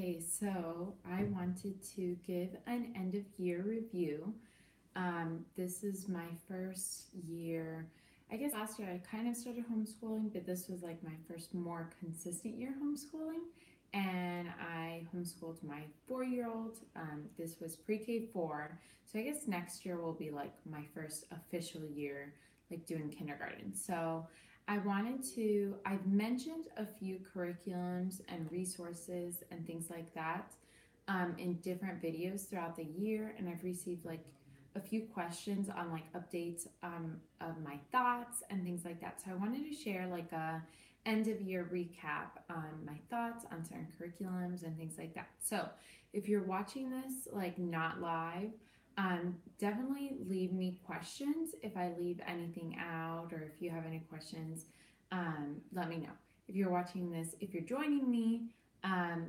Okay, so I wanted to give an end of year review. This is my first year. I guess last year I kind of started homeschooling, but this was like my first more consistent year homeschooling. And I homeschooled my 4 year old. This was pre K 4. So I guess next year will be like my first official year, like doing kindergarten. So I've mentioned a few curriculums and resources and things like that in different videos throughout the year, and I've received like a few questions on like updates of my thoughts and things like that. So I wanted to share like a end of year recap on my thoughts on certain curriculums and things like that. So if you're watching this like not live, definitely leave me questions if I leave anything out, or if you have any questions, let me know. If you're watching this, if you're joining me,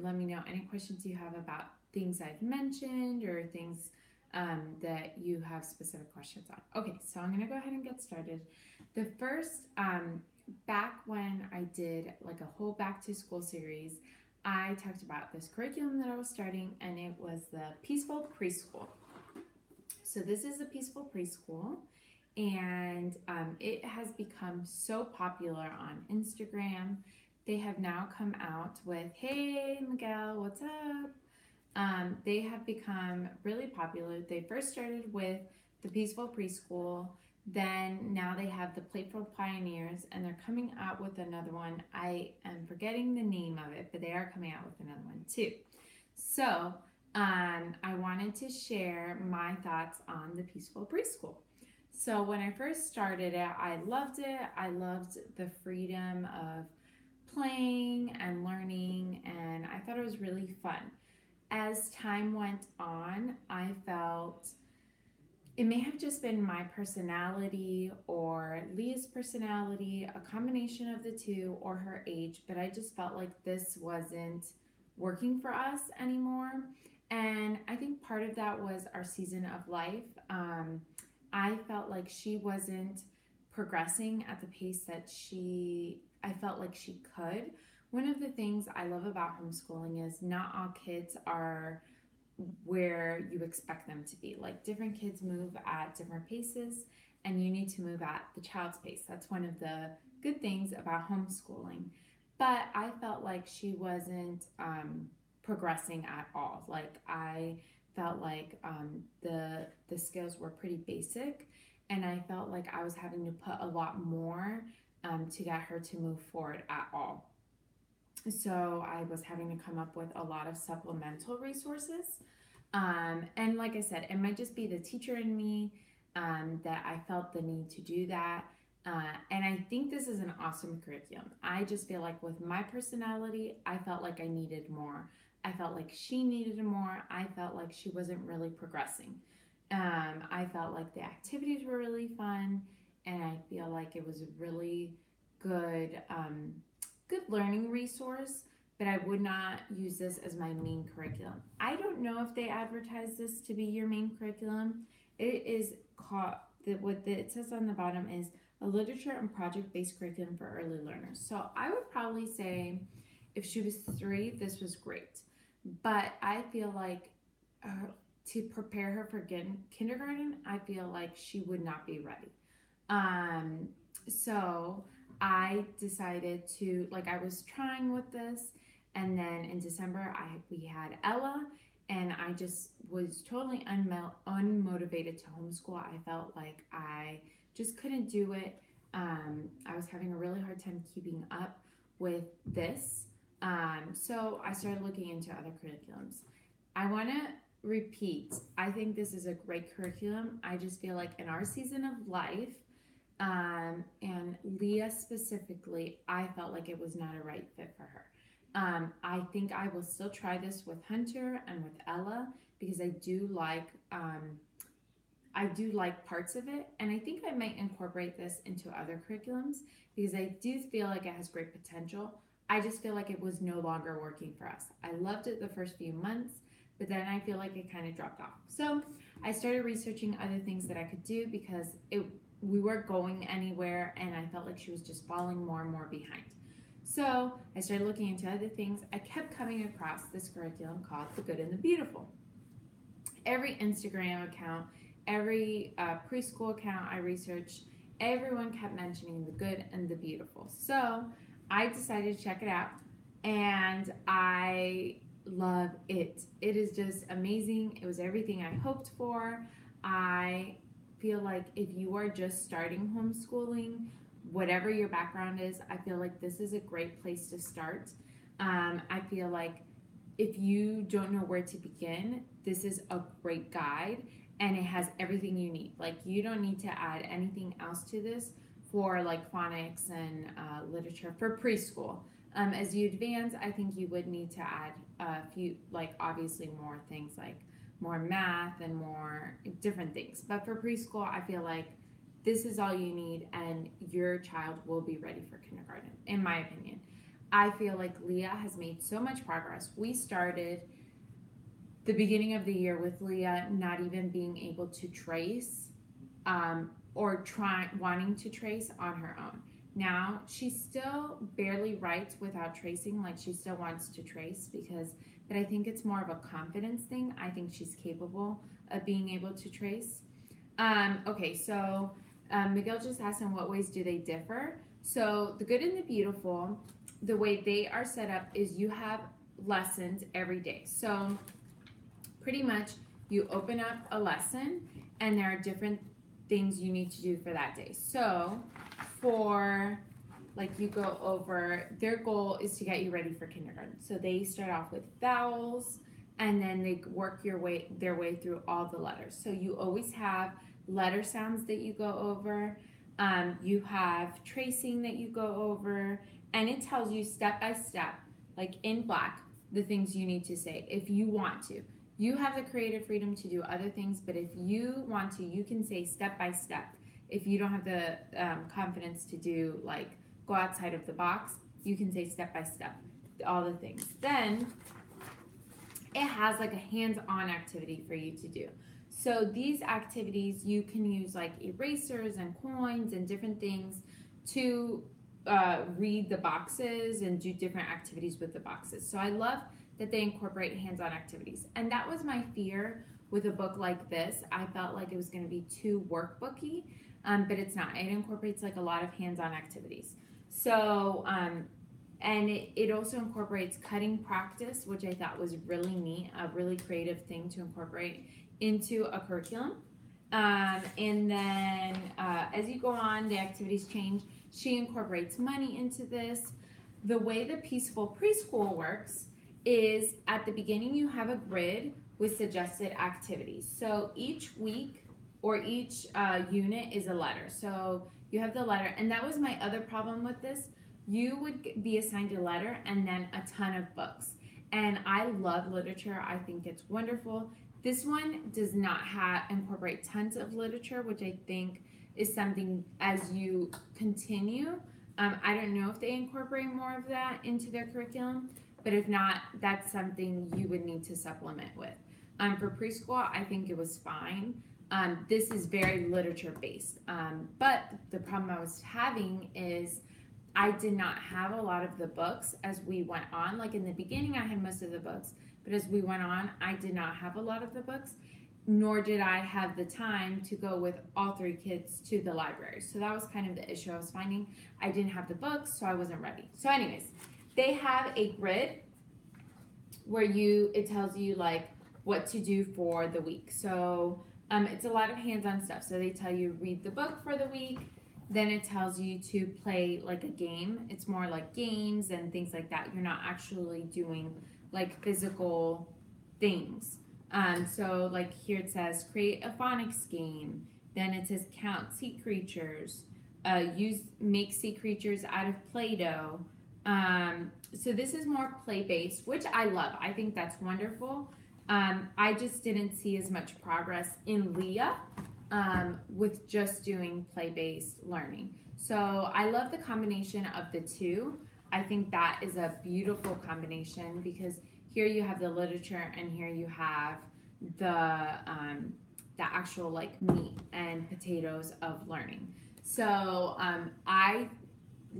let me know any questions you have about things I've mentioned or things that you have specific questions on. Okay, so I'm going to go ahead and get started. The first, back when I did like a whole back to school series, I talked about this curriculum that I was starting, and it was the Peaceful Preschool. So this is a Peaceful Preschool, and it has become so popular on Instagram. They have now come out with, hey Miguel, what's up? They have become really popular. They first started with the Peaceful Preschool, then now they have the Playful Pioneers, and they're coming out with another one. I am forgetting the name of it, but they are coming out with another one too. So I wanted to share my thoughts on the Peaceful Preschool. So when I first started it. I loved the freedom of playing and learning, and I thought it was really fun. As time went on, I felt it may have just been my personality or Leah's personality, a combination of the two, or her age, but I just felt like this wasn't working for us anymore. And I think part of that was our season of life. I felt like she wasn't progressing at the pace that I felt like she could. One of the things I love about homeschooling is not all kids are where you expect them to be. Like different kids move at different paces, and you need to move at the child's pace. That's one of the good things about homeschooling. But I felt like she wasn't progressing at all. Like I felt like the skills were pretty basic, and I felt like I was having to put a lot more to get her to move forward at all. So I was having to come up with a lot of supplemental resources. And like I said, it might just be the teacher in me that I felt the need to do that. And I think this is an awesome curriculum. I just feel like with my personality, I felt like I needed more. I felt like she needed more. I felt like she wasn't really progressing. I felt like the activities were really fun, and I feel like it was a really good, good learning resource. But I would not use this as my main curriculum. I don't know if they advertise this to be your main curriculum. It is called, it says on the bottom is a literature and project-based curriculum for early learners. So I would probably say if she was 3, this was great. But I feel like to prepare her for kindergarten, I feel like she would not be ready. So I decided to, like, I was trying with this, and then in December we had Ella, and I just was totally unmotivated to homeschool. I felt like I just couldn't do it. I was having a really hard time keeping up with this. So I started looking into other curriculums. I want to repeat, I think this is a great curriculum. I just feel like in our season of life, and Leah specifically, I felt like it was not a right fit for her. I think I will still try this with Hunter and with Ella, because I do like parts of it, and I think I might incorporate this into other curriculums because I do feel like it has great potential. I just feel like it was no longer working for us. I loved it the first few months, but then I feel like it kind of dropped off. So I started researching other things that I could do because we weren't going anywhere, and I felt like she was just falling more and more behind. So I started looking into other things. I kept coming across this curriculum called The Good and the Beautiful. Every Instagram account, every preschool account I researched, everyone kept mentioning the good and the beautiful. So I decided to check it out, and I love it. It is just amazing. It was everything I hoped for. I feel like if you are just starting homeschooling, whatever your background is, I feel like this is a great place to start. I feel like if you don't know where to begin, this is a great guide, and it has everything you need. Like, you don't need to add anything else to this for like phonics and literature for preschool. As you advance, I think you would need to add a few, like obviously more things like more math and more different things. But for preschool, I feel like this is all you need, and your child will be ready for kindergarten, in my opinion. I feel like Leah has made so much progress. We started the beginning of the year with Leah not even being able to trace or wanting to trace on her own. Now she still barely writes without tracing, like she still wants to trace but I think it's more of a confidence thing. I think she's capable of being able to trace. Okay, so Miguel just asked, in what ways do they differ? So the Good and the Beautiful, the way they are set up is you have lessons every day. So pretty much you open up a lesson, and there are different things you need to do for that day. So for like, you go over, their goal is to get you ready for kindergarten. So they start off with vowels, and then they work their way through all the letters. So you always have letter sounds that you go over. You have tracing that you go over, and it tells you step by step, like in black, the things you need to say if you want to. You have the creative freedom to do other things, but if you want to, you can say step by step. If you don't have the confidence to do, like, go outside of the box, you can say step by step, all the things. Then it has like a hands-on activity for you to do. So these activities, you can use like erasers and coins and different things to read the boxes and do different activities with the boxes. So I love that they incorporate hands-on activities. And that was my fear with a book like this. I felt like it was going to be too workbooky, but it's not. It incorporates like a lot of hands-on activities. So, and it also incorporates cutting practice, which I thought was really neat, a really creative thing to incorporate into a curriculum. And then as you go on, the activities change. She incorporates money into this. The way the Peaceful Preschool works is at the beginning you have a grid with suggested activities. So each week or each unit is a letter. So you have the letter, and that was my other problem with this. You would be assigned a letter and then a ton of books. And I love literature. I think it's wonderful. This one does not incorporate tons of literature, which I think is something as you continue. I don't know if they incorporate more of that into their curriculum, but if not, that's something you would need to supplement with. For preschool, I think it was fine. This is very literature based, but the problem I was having is I did not have a lot of the books as we went on. Like in the beginning, I had most of the books, but as we went on, I did not have a lot of the books, nor did I have the time to go with all three kids to the library. So that was kind of the issue I was finding. I didn't have the books, so I wasn't ready. So anyways, they have a grid where it tells you like what to do for the week. So it's a lot of hands-on stuff. So they tell you read the book for the week. Then it tells you to play like a game. It's more like games and things like that. You're not actually doing like physical things. So like here it says create a phonics game. Then it says count sea creatures. Make sea creatures out of Play-Doh. So this is more play-based, which I love. I think that's wonderful. I just didn't see as much progress in Leah with just doing play-based learning. So I love the combination of the two. I think that is a beautiful combination because here you have the literature and here you have the actual like meat and potatoes of learning. So I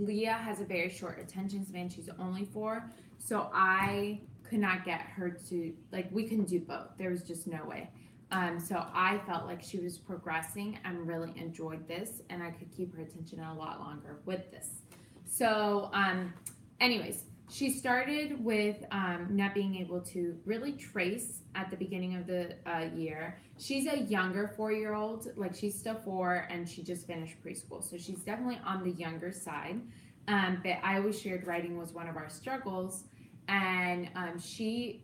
Leah has a very short attention span. She's only 4. So I could not get her to, like, we couldn't do both. There was just no way. So I felt like she was progressing and really enjoyed this, and I could keep her attention a lot longer with this. So, anyways, she started with not being able to really trace at the beginning of the year. She's a younger 4-year-old, like she's still 4 and she just finished preschool. So she's definitely on the younger side. But I always shared writing was one of our struggles. And she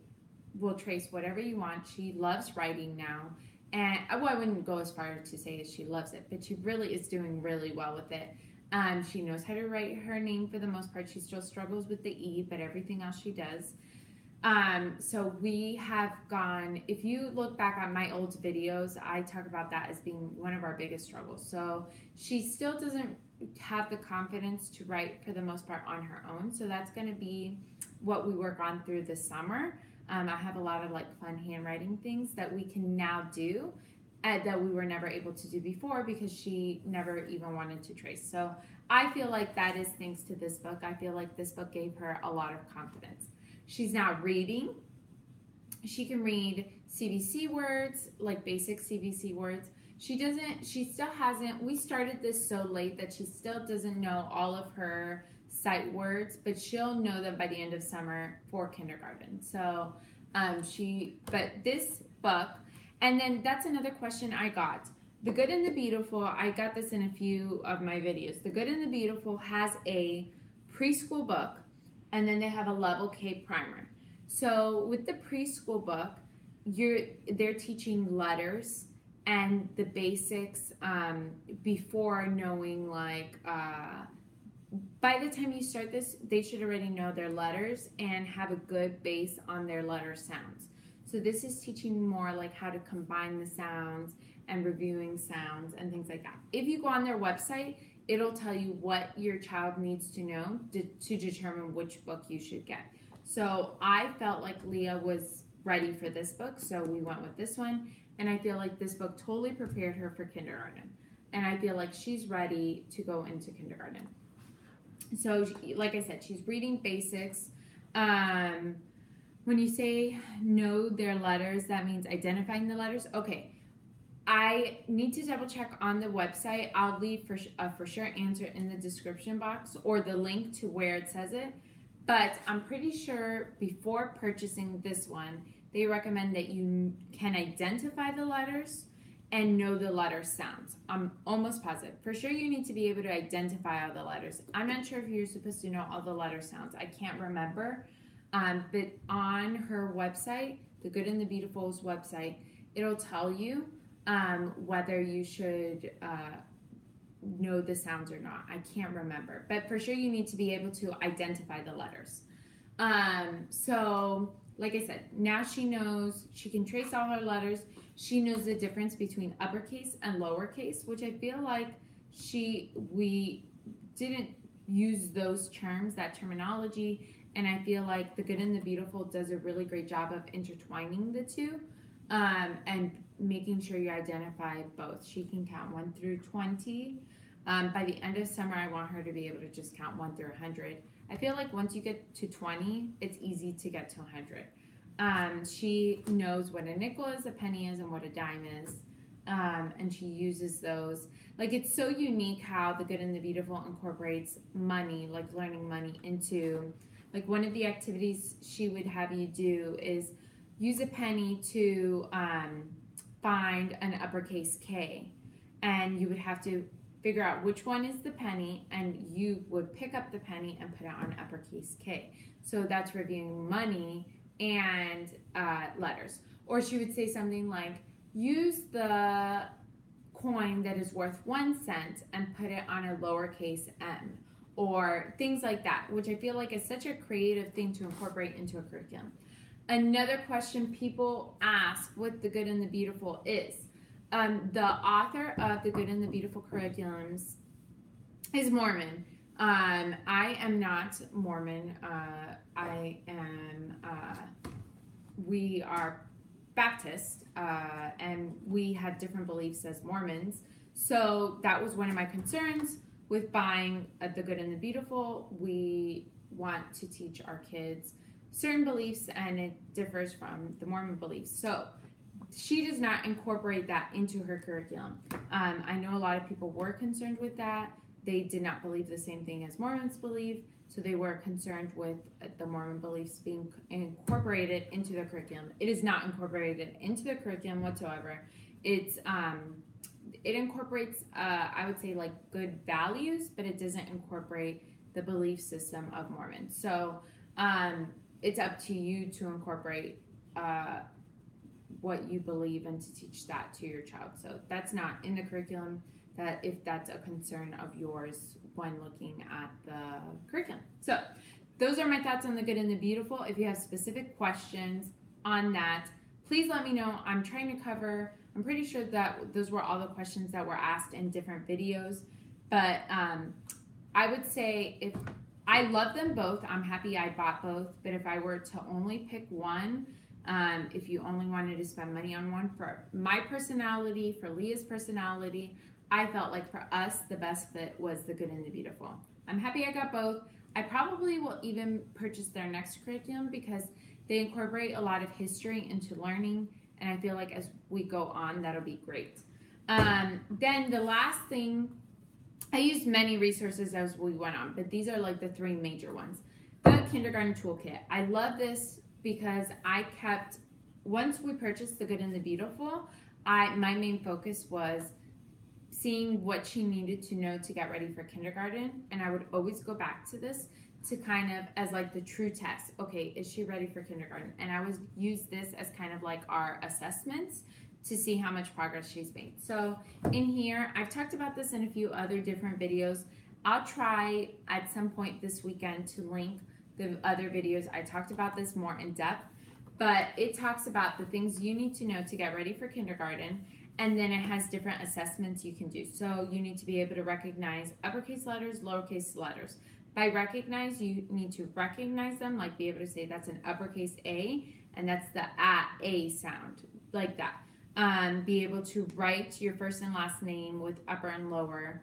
will trace whatever you want. She loves writing now. And well, I wouldn't go as far to say that she loves it, but she really is doing really well with it. She knows how to write her name for the most part. She still struggles with the E, but everything else she does. So we have gone, if you look back on my old videos, I talk about that as being one of our biggest struggles. So she still doesn't have the confidence to write for the most part on her own. So that's going to be what we work on through the summer. I have a lot of like fun handwriting things that we can now do that we were never able to do before because she never even wanted to trace. So I feel like that is thanks to this book. I feel like this book gave her a lot of confidence. She's now reading. She can read CVC words, like basic CVC words. She still hasn't, we started this so late that she still doesn't know all of her sight words, but she'll know them by the end of summer for kindergarten. So but this book, and then that's another question I got. The Good and the Beautiful, I got this in a few of my videos. The Good and the Beautiful has a preschool book, and then they have a level K primer. So with the preschool book, they're teaching letters and the basics before knowing like by the time you start this, they should already know their letters and have a good base on their letter sounds. So this is teaching more like how to combine the sounds and reviewing sounds and things like that. If you go on their website, it'll tell you what your child needs to know to determine which book you should get. So I felt like Leah was ready for this book, so we went with this one. And I feel like this book totally prepared her for kindergarten. And I feel like she's ready to go into kindergarten. So like I said, she's reading basics. When you say know their letters, that means identifying the letters. Okay, I need to double check on the website. I'll leave a for sure answer in the description box or the link to where it says it. But I'm pretty sure before purchasing this one, they recommend that you can identify the letters and know the letter sounds. I'm almost positive. For sure you need to be able to identify all the letters. I'm not sure if you're supposed to know all the letter sounds. I can't remember. But on her website, The Good and the Beautiful's website, it'll tell you whether you should know the sounds or not. I can't remember. But for sure you need to be able to identify the letters. So like I said, now she knows, she can trace all her letters. She knows the difference between uppercase and lowercase, which I feel like we didn't use those terms, that terminology, and I feel like The Good and the Beautiful does a really great job of intertwining the two and making sure you identify both. She can count 1 through 20. By the end of summer, I want her to be able to just count 1 through 100. I feel like once you get to 20, it's easy to get to 100. She knows what a nickel is, a penny is, and what a dime is. And she uses those. Like, it's so unique how The Good and the Beautiful incorporates money, like learning money into, like, one of the activities she would have you do is use a penny to find an uppercase K. And you would have to figure out which one is the penny, and you would pick up the penny and put it on uppercase K. So that's reviewing money and letters. Or she would say something like, use the coin that is worth 1 cent and put it on a lowercase m, or things like that, which I feel like is such a creative thing to incorporate into a curriculum. Another question people ask what The Good and the Beautiful is. The author of The Good and the Beautiful curriculums is Mormon. I am not Mormon. We are Baptist, and we have different beliefs as Mormons. So that was one of my concerns with buying The Good and the Beautiful, we want to teach our kids certain beliefs, and it differs from the Mormon beliefs. So she does not incorporate that into her curriculum. I know a lot of people were concerned with that. They did not believe the same thing as Mormons believe, so they were concerned with the Mormon beliefs being incorporated into their curriculum. It is not incorporated into the curriculum whatsoever. It incorporates, I would say, like good values, but it doesn't incorporate the belief system of Mormons. So it's up to you to incorporate what you believe and to teach that to your child. So that's not in the curriculum, that if that's a concern of yours when looking at the curriculum. So those are my thoughts on The Good and the Beautiful. If you have specific questions on that, please let me know. I'm trying to cover, I'm pretty sure that those were all the questions that were asked in different videos, but I would say if I love them both, I'm happy I bought both, but if I were to only pick one, if you only wanted to spend money on one, for my personality, for Leah's personality, I felt like for us, the best fit was The Good and the Beautiful. I'm happy I got both. I probably will even purchase their next curriculum because they incorporate a lot of history into learning, and I feel like as we go on, that'll be great. Then the last thing, I used many resources as we went on, but these are like the three major ones. The Kindergarten Toolkit. I love this because once we purchased The Good and the Beautiful, my main focus was seeing what she needed to know to get ready for kindergarten, and I would always go back to this to kind of as like the true test. Okay, is she ready for kindergarten? And I would use this as kind of like our assessments to see how much progress she's made. So in here, I've talked about this in a few other different videos. I'll try at some point this weekend to link the other videos. I talked about this more in depth, but it talks about the things you need to know to get ready for kindergarten. And then it has different assessments you can do. So you need to be able to recognize uppercase letters, lowercase letters. By recognize, you need to recognize them, like be able to say that's an uppercase A, and that's the A sound, like that. Be able to write your first and last name with upper and lower.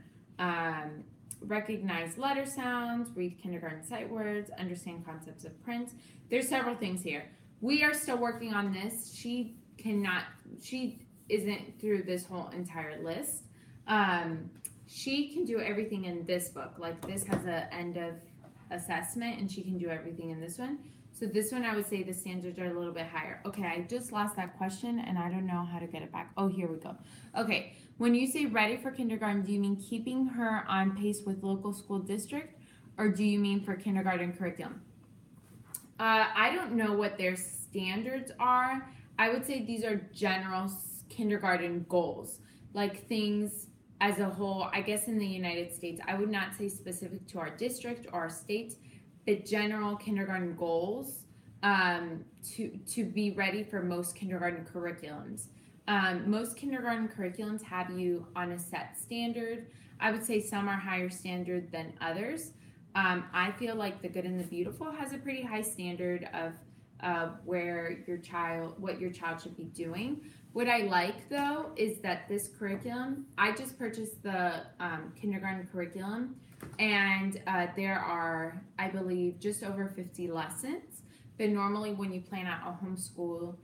Recognize letter sounds, read kindergarten sight words, understand concepts of print. There's several things here. We are still working on this. She isn't through this whole entire list. She can do everything in this book. Like this has an end of assessment, and she can do everything in this one. So this one, I would say the standards are a little bit higher. Okay, I just lost that question, and I don't know how to get it back. Oh, here we go. Okay, when you say ready for kindergarten, do you mean keeping her on pace with local school district, or do you mean for kindergarten curriculum? I don't know what their standards are. I would say these are general kindergarten goals, like things as a whole. I guess in the United States, I would not say specific to our district or our state, but general kindergarten goals to be ready for most kindergarten curriculums. Most kindergarten curriculums have you on a set standard. I would say some are higher standard than others. I feel like The Good and the Beautiful has a pretty high standard of what your child should be doing. What I like, though, is that this curriculum, I just purchased the kindergarten curriculum, and there are, I believe, just over 50 lessons. But normally when you plan out a homeschool,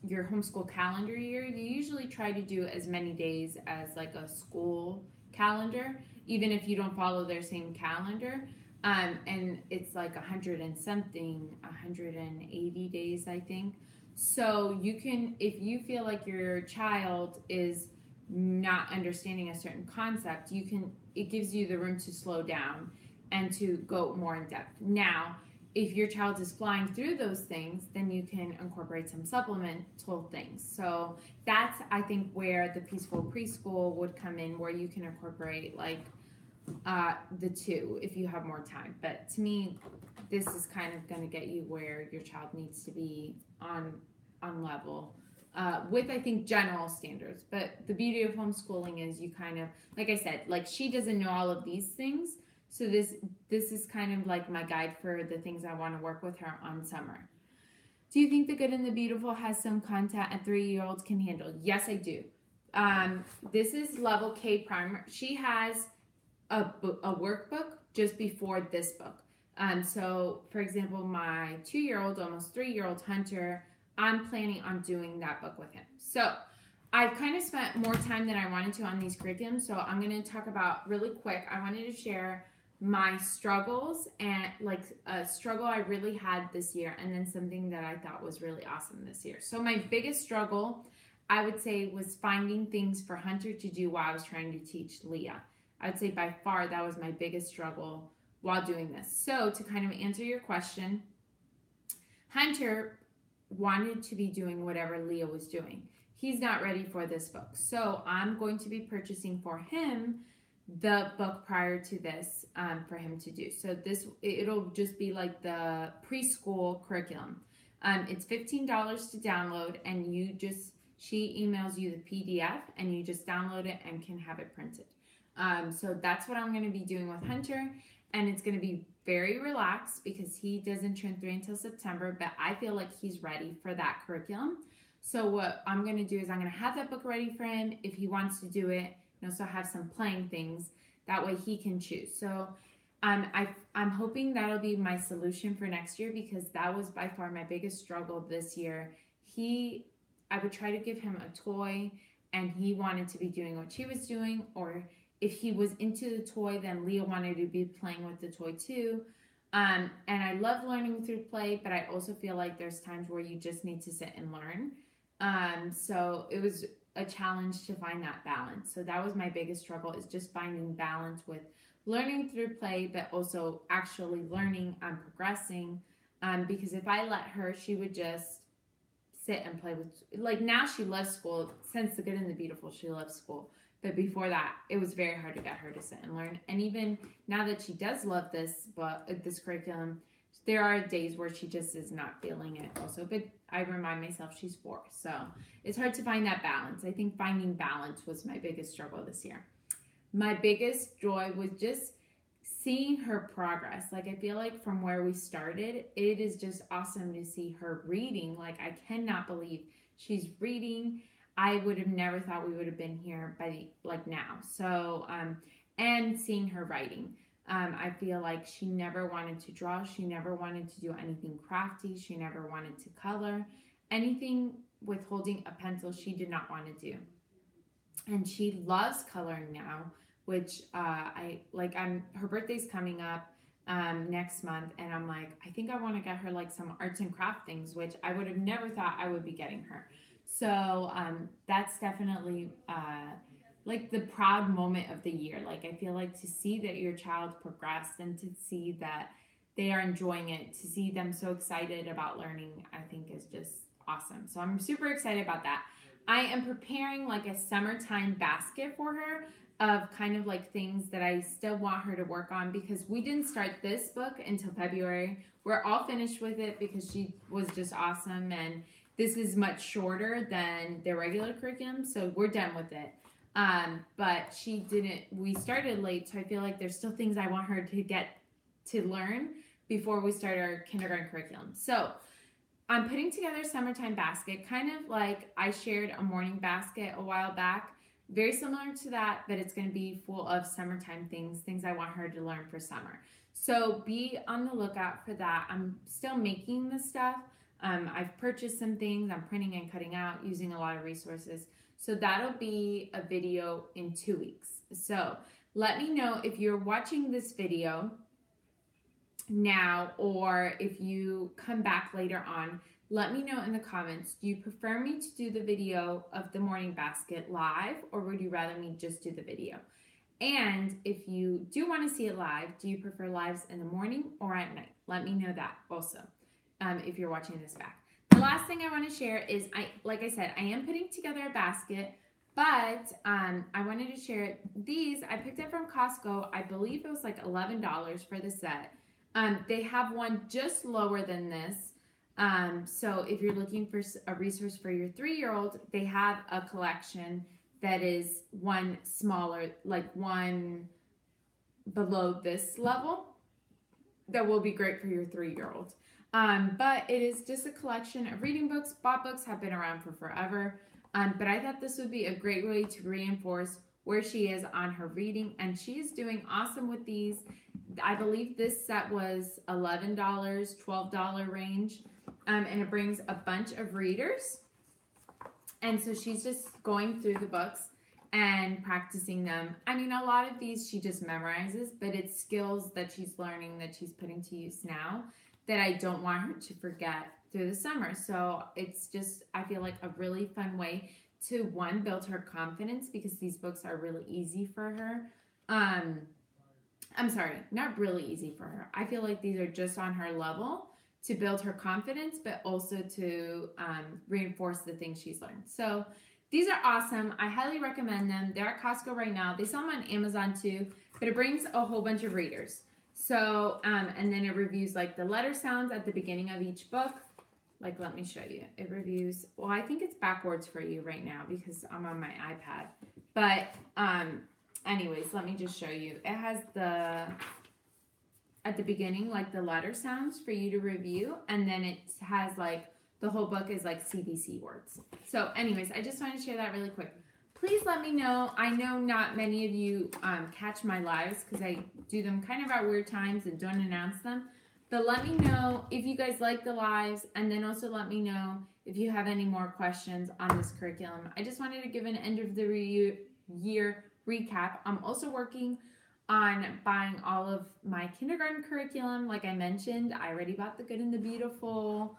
your homeschool calendar year, you usually try to do as many days as like a school calendar, even if you don't follow their same calendar. And it's like 180 days, I think. So you can, if you feel like your child is not understanding a certain concept, it gives you the room to slow down and to go more in depth. Now, if your child is flying through those things, then you can incorporate some supplemental things. So that's, I think, where the Peaceful Preschool would come in, where you can incorporate like the two if you have more time. But to me, this is kind of going to get you where your child needs to be on level with, I think, general standards. But the beauty of homeschooling is you kind of, like I said, like she doesn't know all of these things. So this is kind of like my guide for the things I want to work with her on summer. Do you think The Good and the Beautiful has some content a 3-year-olds can handle? Yes, I do. This is level K primer. She has a workbook just before this book. So for example, my 2-year-old, almost 3-year-old Hunter, I'm planning on doing that book with him. So I've kind of spent more time than I wanted to on these curriculums. So I'm going to talk about really quick. I wanted to share my struggles and like a struggle I really had this year, and then something that I thought was really awesome this year. So my biggest struggle, I would say, was finding things for Hunter to do while I was trying to teach Leah. I would say by far that was my biggest struggle while doing this. So to kind of answer your question, Hunter wanted to be doing whatever Leah was doing. He's not ready for this book. So I'm going to be purchasing for him the book prior to this for him to do. So it'll just be like the preschool curriculum. It's $15 to download, and she emails you the PDF and you just download it and can have it printed. So that's what I'm going to be doing with Hunter, and it's going to be very relaxed because he doesn't turn 3 until September, but I feel like he's ready for that curriculum. So what I'm going to do is I'm going to have that book ready for him if he wants to do it, and also have some playing things. That way he can choose. So I'm hoping that'll be my solution for next year, because that was by far my biggest struggle this year. I would try to give him a toy and he wanted to be doing what she was doing, or if he was into the toy, then Leah wanted to be playing with the toy too. And I love learning through play, but I also feel like there's times where you just need to sit and learn. So it was a challenge to find that balance. So that was my biggest struggle, is just finding balance with learning through play, but also actually learning and progressing. Because if I let her, she would just sit and play with, like, now she loves school. Since The Good and the Beautiful, she loves school. But before that, it was very hard to get her to sit and learn. And even now that she does love this curriculum, there are days where she just is not feeling it also. But I remind myself she's 4. So it's hard to find that balance. I think finding balance was my biggest struggle this year. My biggest joy was just seeing her progress. Like, I feel like from where we started, it is just awesome to see her reading. Like, I cannot believe she's reading. I would have never thought we would have been here by now. So, and seeing her writing. I feel like she never wanted to draw. She never wanted to do anything crafty. She never wanted to color. Anything with holding a pencil, she did not want to do. And she loves coloring now, which her birthday's coming up next month, and I'm like, I think I want to get her like some arts and craft things, which I would have never thought I would be getting her. So that's definitely like the proud moment of the year. Like, I feel like to see that your child progressed and to see that they are enjoying it, to see them so excited about learning, I think is just awesome. So I'm super excited about that. I am preparing like a summertime basket for her of kind of like things that I still want her to work on, because we didn't start this book until February. We're all finished with it because she was just awesome, and this is much shorter than the regular curriculum, so we're done with it. But we started late, so I feel like there's still things I want her to get to learn before we start our kindergarten curriculum. So I'm putting together a summertime basket, kind of like I shared a morning basket a while back, very similar to that, but it's going to be full of summertime things I want her to learn for summer. So be on the lookout for that. I'm still making this stuff. I've purchased some things. I'm printing and cutting out, using a lot of resources. So that'll be a video in 2 weeks. So let me know if you're watching this video now, or if you come back later on. Let me know in the comments, do you prefer me to do the video of the morning basket live, or would you rather me just do the video? And if you do want to see it live, do you prefer lives in the morning or at night? Let me know that also, if you're watching this back. The last thing I want to share is, like I said, I am putting together a basket, but I wanted to share these. I picked up from Costco. I believe it was like $11 for the set. They have one just lower than this. So if you're looking for a resource for your 3-year-old, they have a collection that is one smaller, like one below this level, that will be great for your 3-year-old. But it is just a collection of reading books. Bought books have been around for forever. But I thought this would be a great way to reinforce where she is on her reading, and she is doing awesome with these. I believe this set was $11, $12 range, and it brings a bunch of readers. And so she's just going through the books and practicing them. I mean, a lot of these she just memorizes, but it's skills that she's learning that she's putting to use now that I don't want her to forget through the summer. So it's just, I feel like a really fun way to, one, build her confidence, because these books are really easy for her. I'm sorry, not really easy for her. I feel like these are just on her level to build her confidence, but also to reinforce the things she's learned. So these are awesome. I highly recommend them. They're at Costco right now. They sell them on Amazon too, but it brings a whole bunch of readers. So, and then it reviews like the letter sounds at the beginning of each book. Like, let me show you. It reviews, well, I think it's backwards for you right now because I'm on my iPad. But anyways, let me just show you. It has at the beginning, like the letter sounds for you to review. And then it has like, the whole book is like CBC words. So anyways, I just wanted to share that really quick. Please let me know. I know not many of you catch my lives because I do them kind of at weird times and don't announce them. But let me know if you guys like the lives, and then also let me know if you have any more questions on this curriculum. I just wanted to give an end of the year recap. I'm also working on buying all of my kindergarten curriculum. Like I mentioned, I already bought the Good and the Beautiful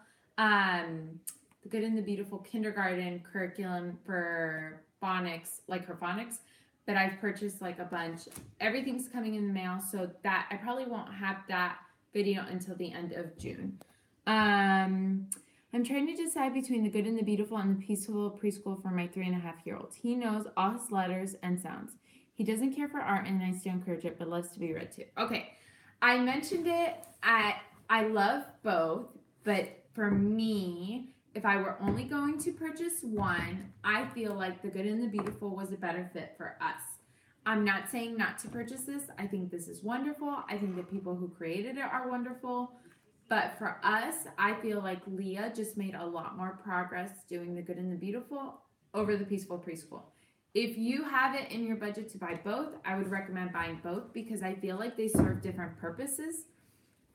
kindergarten curriculum for phonics, like her phonics, but I've purchased like a bunch. Everything's coming in the mail, so that I probably won't have that video until the end of June. I'm trying to decide between the Good and the Beautiful and the Peaceful Preschool for my 3.5-year-old. He knows all his letters and sounds. He doesn't care for art, and I still encourage it, but loves to be read too. Okay, I mentioned it. I love both, but for me, if I were only going to purchase one, I feel like the Good and the Beautiful was a better fit for us. I'm not saying not to purchase this. I think this is wonderful. I think the people who created it are wonderful. But for us, I feel like Leah just made a lot more progress doing the Good and the Beautiful over the Peaceful Preschool. If you have it in your budget to buy both, I would recommend buying both because I feel like they serve different purposes.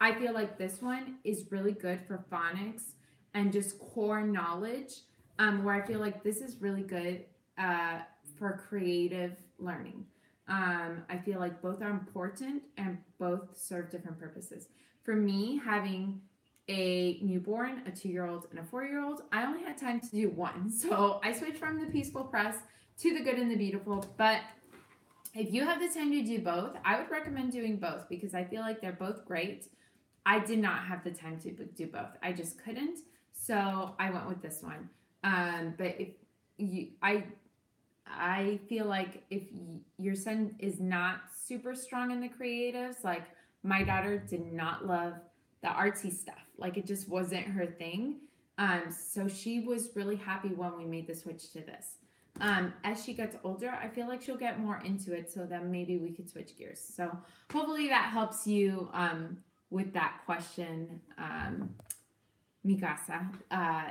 I feel like this one is really good for phonics and just core knowledge, where I feel like this is really good for creative learning. I feel like both are important and both serve different purposes. For me, having a newborn, a 2-year-old, and a 4-year-old, I only had time to do one. So I switched from the Peaceful Press to the Good and the Beautiful. But if you have the time to do both, I would recommend doing both because I feel like they're both great. I did not have the time to do both. I just couldn't. So I went with this one. But if you, I feel like if your son is not super strong in the creatives, like my daughter did not love the artsy stuff. Like it just wasn't her thing. So she was really happy when we made the switch to this. As she gets older, I feel like she'll get more into it, so then maybe we could switch gears. So hopefully that helps you with that question, Mikasa.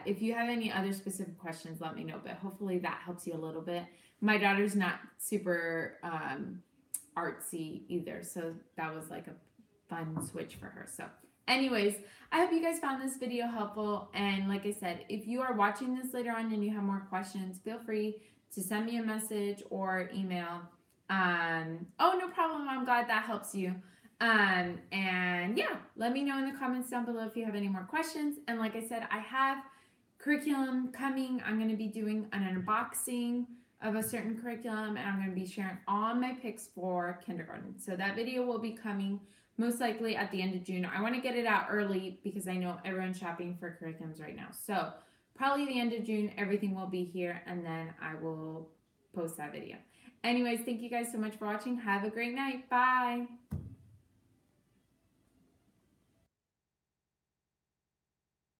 If you have any other specific questions, let me know, but hopefully that helps you a little bit. My daughter's not super artsy either, so that was like a fun switch for her. So anyways, I hope you guys found this video helpful, and like I said, if you are watching this later on and you have more questions, feel free to send me a message or email. Oh, no problem. I'm glad that helps you. And yeah, let me know in the comments down below if you have any more questions. And like I said, I have curriculum coming. I'm going to be doing an unboxing of a certain curriculum, and I'm going to be sharing all my picks for kindergarten. So that video will be coming most likely at the end of June. I want to get it out early because I know everyone's shopping for curriculums right now. So probably the end of June, everything will be here, and then I will post that video. Anyways, thank you guys so much for watching. Have a great night. Bye.